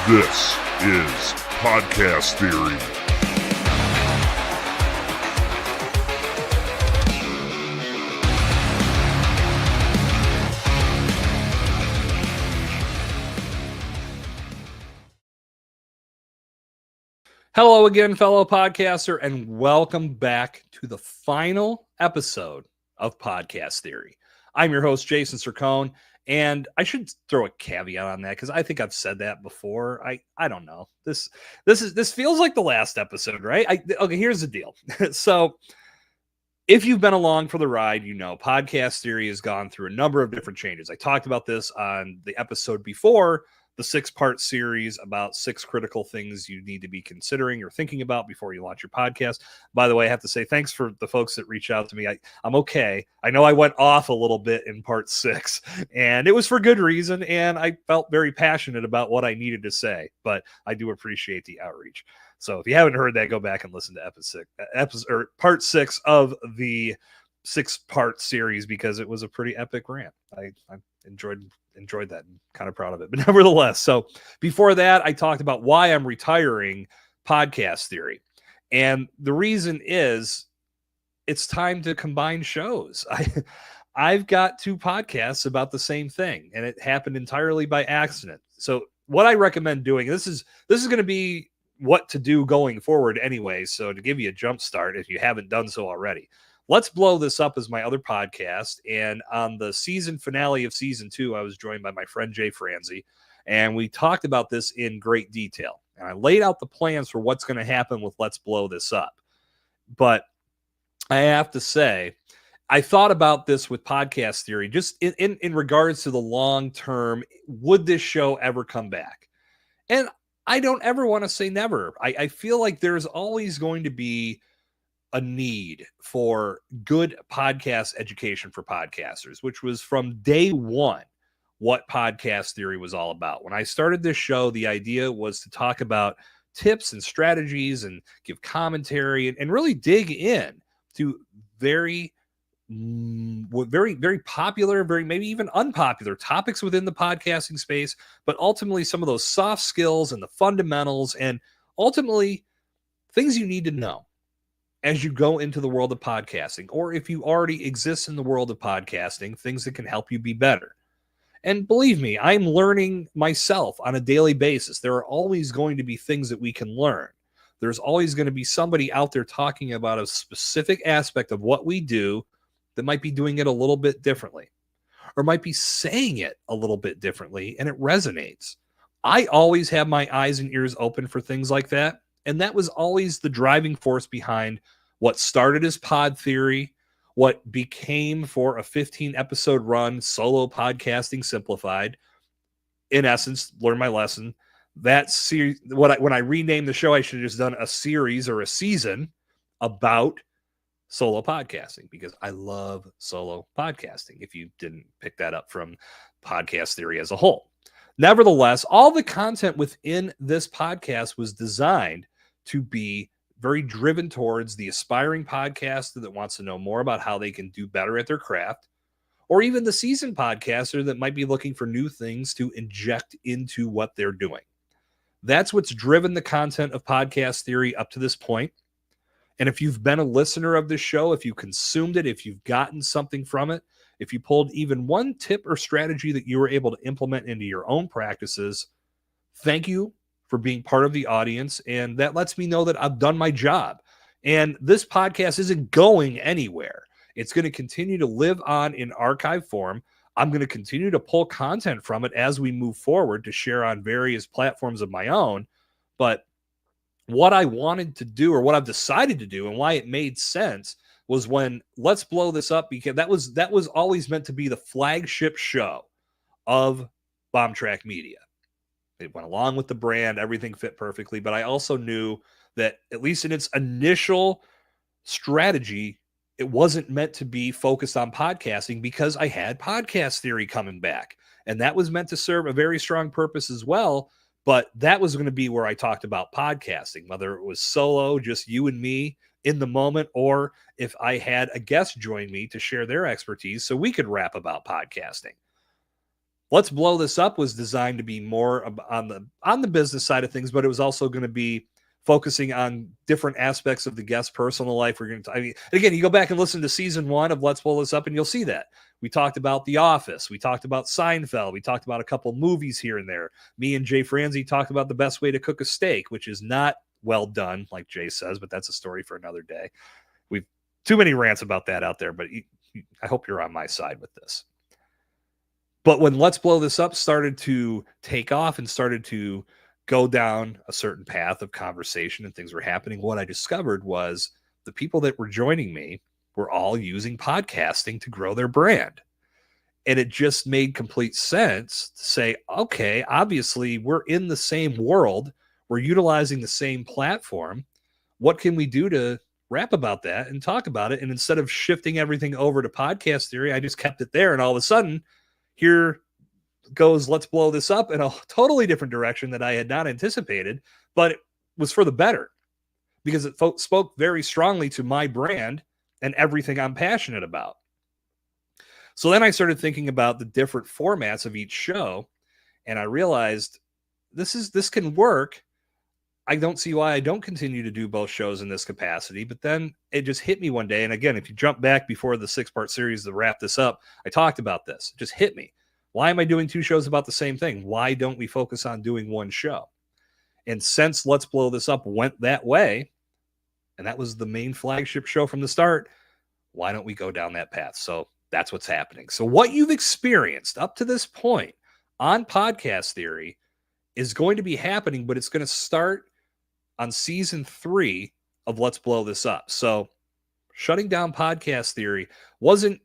This is Podcast Theory. Hello again, fellow podcaster, and welcome back to the final episode of Podcast Theory. I'm your host, Jason Sircone, and I should throw a caveat on that because I think I've said that before. I don't know. This feels like the last episode, right? Okay, here's the deal. So if you've been along for the ride, you know Podcast Theory has gone through a number of different changes. I talked about this on the episode before, the 6-part series about 6 critical things you need to be considering or thinking about before you launch your podcast. By the way, I have to say thanks for the folks that reach out to me. I'm okay. I know I went off a little bit in part 6, and it was for good reason, and I felt very passionate about what I needed to say, but I do appreciate the outreach. So if you haven't heard that, go back and listen to part 6 of the 6-part series because it was a pretty epic rant. I enjoyed that and kind of proud of it. But nevertheless, so before that, I talked about why I'm retiring Podcast Theory. And the reason is it's time to combine shows. I've got 2 podcasts about the same thing, and it happened entirely by accident. So what I recommend doing, this is going to be what to do going forward anyway. So to give you a jump start, if you haven't done so already, Let's Blow This Up as my other podcast. And on the season finale of season 2, I was joined by my friend Jay Franzi, and we talked about this in great detail. And I laid out the plans for what's going to happen with Let's Blow This Up. But I have to say, I thought about this with Podcast Theory, just in regards to the long term, would this show ever come back? And I don't ever want to say never. I feel like there's always going to be a need for good podcast education for podcasters, which was from day one what Podcast Theory was all about. When I started this show, the idea was to talk about tips and strategies and give commentary and really dig in to very popular, very maybe even unpopular topics within the podcasting space, but ultimately some of those soft skills and the fundamentals and ultimately things you need to know as you go into the world of podcasting, or if you already exist in the world of podcasting, things that can help you be better. And believe me, I'm learning myself on a daily basis. There are always going to be things that we can learn. There's always going to be somebody out there talking about a specific aspect of what we do that might be doing it a little bit differently, or might be saying it a little bit differently, and it resonates. I always have my eyes and ears open for things like that. And that was always the driving force behind what started as Pod Theory, what became for a 15-episode run, Solo Podcasting Simplified. In essence, learn my lesson. That series, when I renamed the show, I should have just done a series or a season about solo podcasting because I love solo podcasting, if you didn't pick that up from Podcast Theory as a whole. Nevertheless, all the content within this podcast was designed to be very driven towards the aspiring podcaster that wants to know more about how they can do better at their craft, or even the seasoned podcaster that might be looking for new things to inject into what they're doing. That's what's driven the content of Podcast Theory up to this point. And if you've been a listener of this show, if you consumed it, if you've gotten something from it, if you pulled even one tip or strategy that you were able to implement into your own practices, thank you for being part of the audience. And that lets me know that I've done my job. And this podcast isn't going anywhere. It's going to continue to live on in archive form. I'm going to continue to pull content from it as we move forward to share on various platforms of my own. But what I wanted to do, or what I've decided to do, and why it made sense was when Let's Blow This Up, because that was always meant to be the flagship show of Bombtrack Media. It went along with the brand, everything fit perfectly, but I also knew that at least in its initial strategy, it wasn't meant to be focused on podcasting because I had Podcast Theory coming back, and that was meant to serve a very strong purpose as well. But that was going to be where I talked about podcasting, whether it was solo, just you and me in the moment, or if I had a guest join me to share their expertise so we could rap about podcasting. Let's Blow This Up was designed to be more on the business side of things, but it was also going to be focusing on different aspects of the guest's personal life. We're going to, I mean, again, you go back and listen to season 1 of Let's Blow This Up, and you'll see that we talked about The Office, we talked about Seinfeld, we talked about a couple movies here and there. Me and Jay Franzi talked about the best way to cook a steak, which is not well done, like Jay says, but that's a story for another day. We've too many rants about that out there, but I hope you're on my side with this. But when Let's Blow This Up started to take off and started to go down a certain path of conversation and things were happening, what I discovered was the people that were joining me were all using podcasting to grow their brand. And it just made complete sense to say, okay, obviously we're in the same world. We're utilizing the same platform. What can we do to rap about that and talk about it? And instead of shifting everything over to podcast theory, I just kept it there. And all of a sudden, here goes Let's Blow This Up in a totally different direction that I had not anticipated, but it was for the better because it spoke very strongly to my brand and everything I'm passionate about. So then I started thinking about the different formats of each show, and I realized this can work. I don't see why I don't continue to do both shows in this capacity, but then it just hit me one day. And again, if you jump back before the 6-part series to wrap this up, I talked about this. It just hit me. Why am I doing 2 shows about the same thing? Why don't we focus on doing one show? And since Let's Blow This Up went that way, and that was the main flagship show from the start, why don't we go down that path? So that's what's happening. So what you've experienced up to this point on Podcast Theory is going to be happening, but it's going to start on season 3 of Let's Blow This Up. So shutting down Podcast Theory wasn't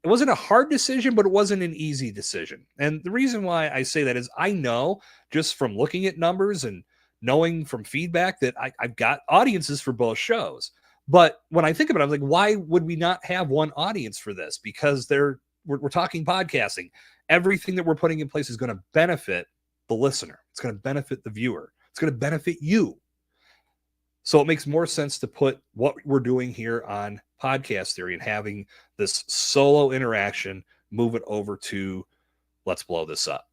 a hard decision, but it wasn't an easy decision. And the reason why I say that is I know just from looking at numbers and knowing from feedback that I've got audiences for both shows. But when I think about it, I'm like, why would we not have one audience for this? Because we're talking podcasting. Everything that we're putting in place is going to benefit the listener. It's going to benefit the viewer. It's going to benefit you. So it makes more sense to put what we're doing here on Podcast Theory and having this solo interaction, move it over to Let's Blow This Up.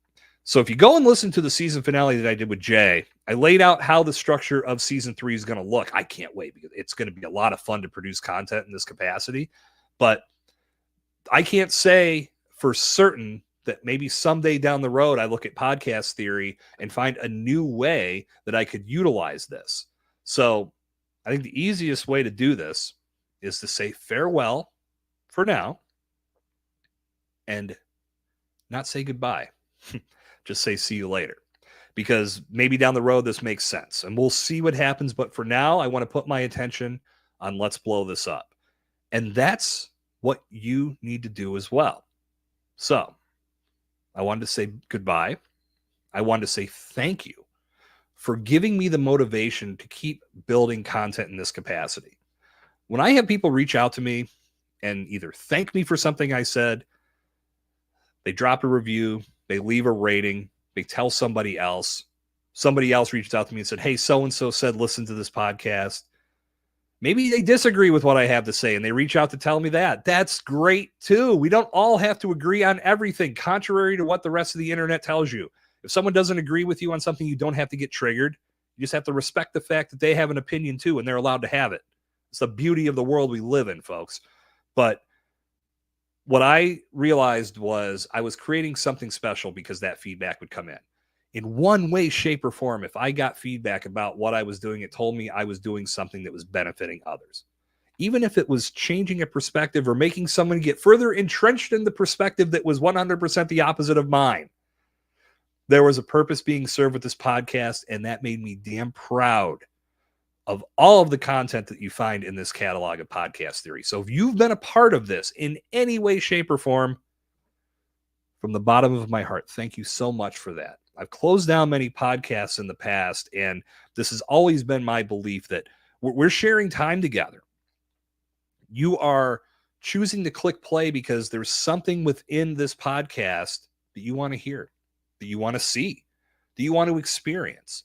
So if you go and listen to the season finale that I did with Jay, I laid out how the structure of season 3 is going to look. I can't wait because it's going to be a lot of fun to produce content in this capacity. But I can't say for certain that maybe someday down the road, I look at Podcast Theory and find a new way that I could utilize this. So I think the easiest way to do this is to say farewell for now and not say goodbye. Just say see you later. Because maybe down the road this makes sense and we'll see what happens. But for now, I want to put my attention on Let's Blow This Up. And that's what you need to do as well. So I wanted to say goodbye. I wanted to say thank you for giving me the motivation to keep building content in this capacity. When I have people reach out to me and either thank me for something I said, they drop a review, they leave a rating, they tell somebody else reached out to me and said, hey, so-and-so said, listen to this podcast. Maybe they disagree with what I have to say and they reach out to tell me that. That's great too. We don't all have to agree on everything, contrary to what the rest of the internet tells you. If someone doesn't agree with you on something, you don't have to get triggered. You just have to respect the fact that they have an opinion too, and they're allowed to have it. It's the beauty of the world we live in, folks. But what I realized was I was creating something special because that feedback would come in. In one way, shape, or form, if I got feedback about what I was doing, it told me I was doing something that was benefiting others. Even if it was changing a perspective or making someone get further entrenched in the perspective that was 100% the opposite of mine. There was a purpose being served with this podcast, and that made me damn proud of all of the content that you find in this catalog of Podcast Theory. So if you've been a part of this in any way, shape, or form, from the bottom of my heart, thank you so much for that. I've closed down many podcasts in the past, and this has always been my belief that we're sharing time together. You are choosing to click play because there's something within this podcast that you want to hear, that you want to see, that you want to experience.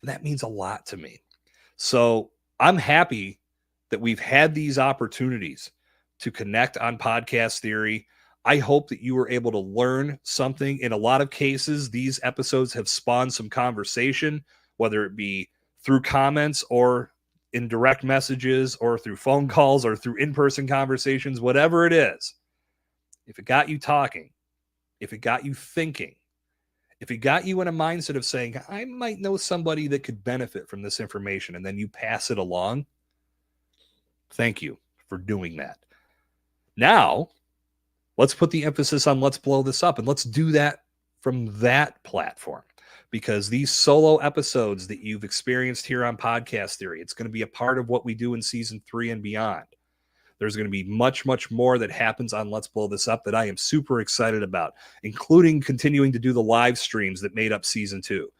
And that means a lot to me. So I'm happy that we've had these opportunities to connect on Podcast Theory. I hope that you were able to learn something. In a lot of cases, these episodes have spawned some conversation, whether it be through comments or in direct messages or through phone calls or through in-person conversations, whatever it is. If it got you talking, if it got you thinking, if it got you in a mindset of saying, I might know somebody that could benefit from this information, and then you pass it along, thank you for doing that. Now, let's put the emphasis on let's blow this up, and let's do that from that platform, because these solo episodes that you've experienced here on Podcast Theory, it's going to be a part of what we do in season 3 and beyond. There's going to be much, much more that happens on Let's Blow This Up that I am super excited about, including continuing to do the live streams that made up season 2.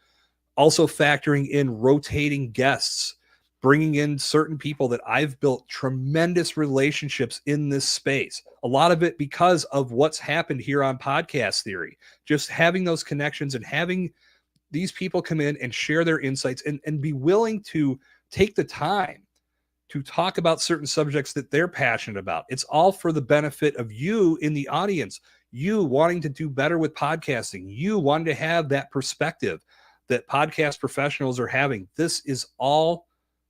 Also factoring in rotating guests, bringing in certain people that I've built tremendous relationships in this space. A lot of it because of what's happened here on Podcast Theory. Just having those connections and having these people come in and share their insights and be willing to take the time to talk about certain subjects that they're passionate about. It's all for the benefit of you in the audience, you wanting to do better with podcasting, you wanting to have that perspective that podcast professionals are having. This is all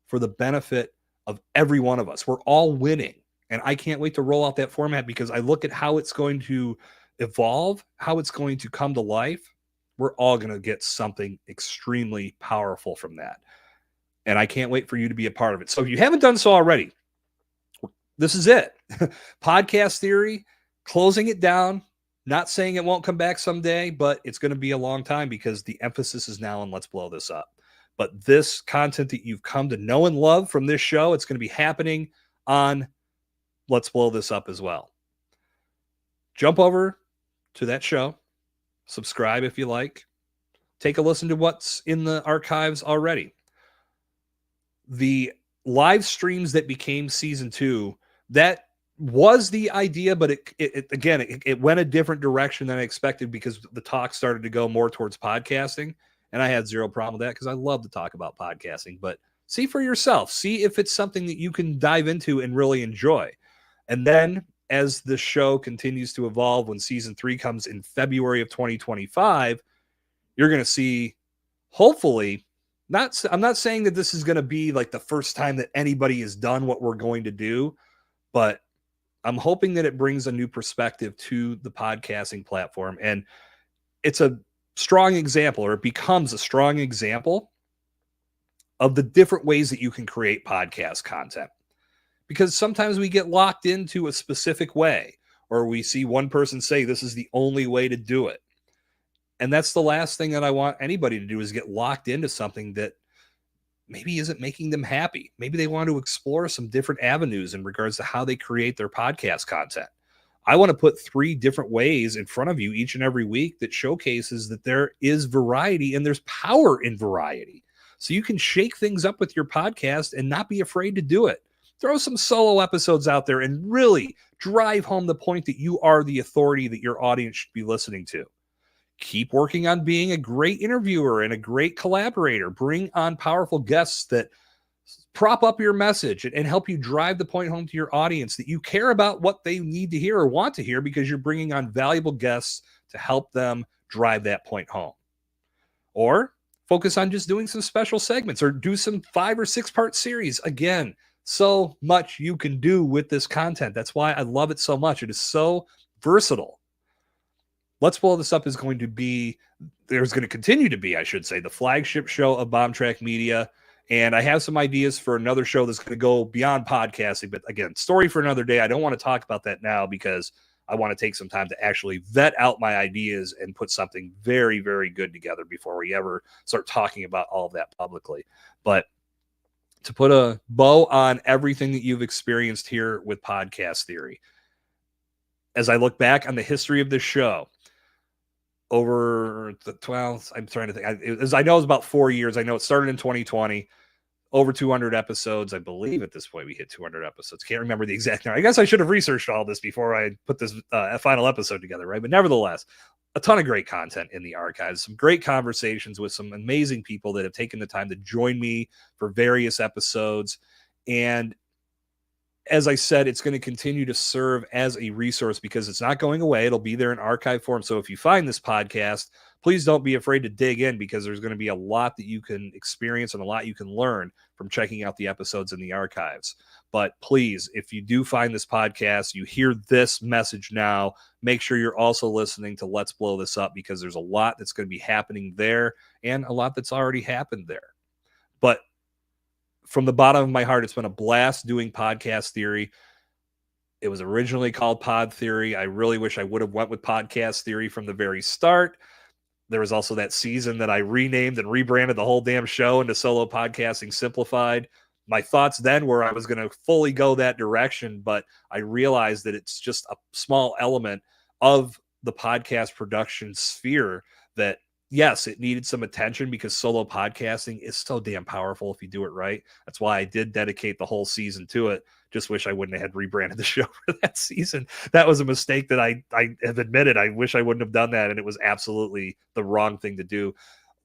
for the benefit of every one of us. We're all winning. And I can't wait to roll out that format, because I look at how it's going to evolve, how it's going to come to life. We're all going to get something extremely powerful from that. And I can't wait for you to be a part of it. So if you haven't done so already, this is it. Podcast Theory, closing it down. Not saying it won't come back someday, but it's going to be a long time, because the emphasis is now on Let's Blow This Up. But this content that you've come to know and love from this show, it's going to be happening on Let's Blow This Up as well. Jump over to that show. Subscribe if you like. Take a listen to what's in the archives already. The live streams that became season 2, that was the idea, but it went a different direction than I expected, because the talk started to go more towards podcasting, and I had zero problem with that, because I love to talk about podcasting. But see for yourself, see if it's something that you can dive into and really enjoy. And then as the show continues to evolve, when season 3 comes in February of 2025, you're going to see, hopefully, I'm not saying that this is going to be like the first time that anybody has done what we're going to do, but I'm hoping that it brings a new perspective to the podcasting platform. And it's a strong example, or it becomes a strong example of the different ways that you can create podcast content. Because sometimes we get locked into a specific way, or we see one person say this is the only way to do it. And that's the last thing that I want anybody to do, is get locked into something that maybe isn't making them happy. Maybe they want to explore some different avenues in regards to how they create their podcast content. I want to put 3 different ways in front of you each and every week that showcases that there is variety and there's power in variety. So you can shake things up with your podcast and not be afraid to do it. Throw some solo episodes out there and really drive home the point that you are the authority that your audience should be listening to. Keep working on being a great interviewer and a great collaborator. Bring on powerful guests that prop up your message and help you drive the point home to your audience that you care about what they need to hear or want to hear, because you're bringing on valuable guests to help them drive that point home. Or focus on just doing some special segments, or do some 5 or 6 part series. Again, so much you can do with this content. That's why I love it so much. It is so versatile. Let's Blow This Up is going to be, there's going to continue to be, I should say, the flagship show of Bombtrack Media. And I have some ideas for another show that's going to go beyond podcasting. But again, story for another day. I don't want to talk about that now, because I want to take some time to actually vet out my ideas and put something very, very good together before we ever start talking about all of that publicly. But to put a bow on everything that you've experienced here with Podcast Theory, as I look back on the history of this show, over the 12th, I'm trying to think. I know it was about 4 years. I know it started in 2020, over 200 episodes. I believe at this point we hit 200 episodes. Can't remember the exact number. I guess I should have researched all this before I put this final episode together, right? But nevertheless, a ton of great content in the archives, some great conversations with some amazing people that have taken the time to join me for various episodes. And as I said, it's going to continue to serve as a resource because it's not going away. It'll be there in archive form. So if you find this podcast, please don't be afraid to dig in, because there's going to be a lot that you can experience and a lot you can learn from checking out the episodes in the archives. But please, if you do find this podcast, you hear this message now, make sure you're also listening to Let's Blow This Up, because there's a lot that's going to be happening there and a lot that's already happened there. But from the bottom of my heart, it's been a blast doing Podcast Theory. It was originally called Pod Theory. I really wish I would have went with Podcast Theory from the very start. There was also that season that I renamed and rebranded the whole damn show into Solo Podcasting Simplified. My thoughts then were I was going to fully go that direction, but I realized that it's just a small element of the podcast production sphere that, yes, it needed some attention because solo podcasting is so damn powerful if you do it right. That's why I did dedicate the whole season to it. Just wish I wouldn't have had rebranded the show for that season. That was a mistake that I have admitted. I wish I wouldn't have done that, and it was absolutely the wrong thing to do.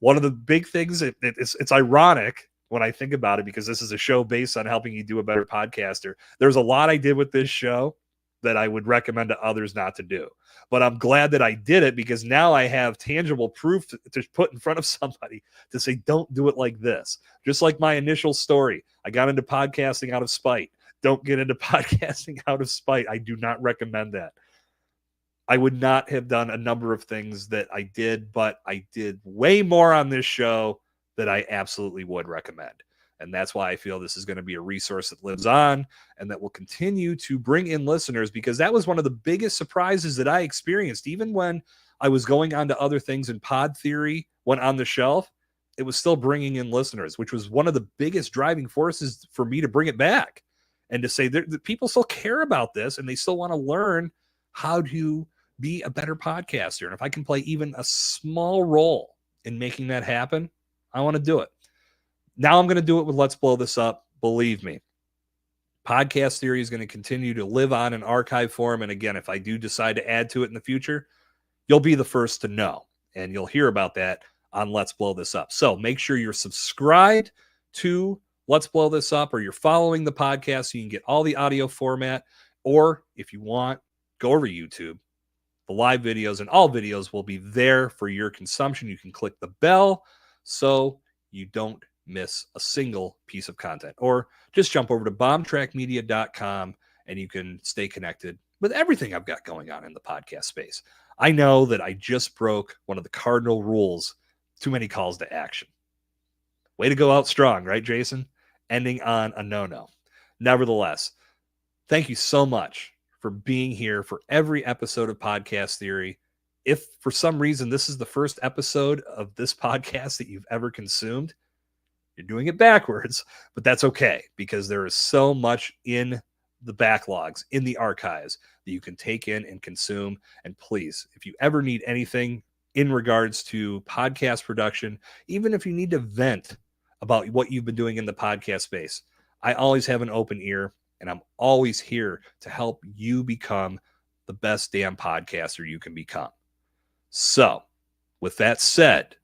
One of the big things, it's ironic when I think about it, because this is a show based on helping you do a better podcaster. There's a lot I did with this show that I would recommend to others not to do. But I'm glad that I did it, because now I have tangible proof to put in front of somebody to say, don't do it like this. Just like my initial story. I got into podcasting out of spite. Don't get into podcasting out of spite. I do not recommend that. I would not have done a number of things that I did, but I did way more on this show that I absolutely would recommend. And that's why I feel this is going to be a resource that lives on and that will continue to bring in listeners, because that was one of the biggest surprises that I experienced. Even when I was going on to other things and Pod Theory went on the shelf, it was still bringing in listeners, which was one of the biggest driving forces for me to bring it back and to say that people still care about this and they still want to learn how to be a better podcaster. And if I can play even a small role in making that happen, I want to do it. Now I'm going to do it with Let's Blow This Up. Believe me, Podcast Theory is going to continue to live on in archive form. And again, if I do decide to add to it in the future, you'll be the first to know. And you'll hear about that on Let's Blow This Up. So make sure you're subscribed to Let's Blow This Up, or you're following the podcast so you can get all the audio format. Or if you want, go over to YouTube. The live videos and all videos will be there for your consumption. You can click the bell so you don't miss a single piece of content, or just jump over to bombtrackmedia.com and you can stay connected with everything I've got going on in the podcast space. I know that I just broke one of the cardinal rules: too many calls to action. Way to go out strong, right, Jason? Ending on a no-no. Nevertheless, thank you so much for being here for every episode of Podcast Theory. If for some reason this is the first episode of this podcast that you've ever consumed, you're doing it backwards, but that's okay, because there is so much in the backlogs, in the archives, that you can take in and consume. And please, if you ever need anything in regards to podcast production, even if you need to vent about what you've been doing in the podcast space, I always have an open ear, and I'm always here to help you become the best damn podcaster you can become. So, with that said,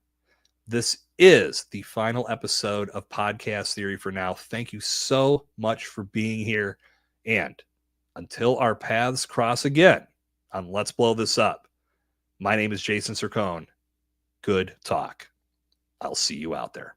this is the final episode of Podcast Theory for now. Thank you so much for being here. And until our paths cross again on Let's Blow This Up, my name is Jason Sircone. Good talk. I'll see you out there.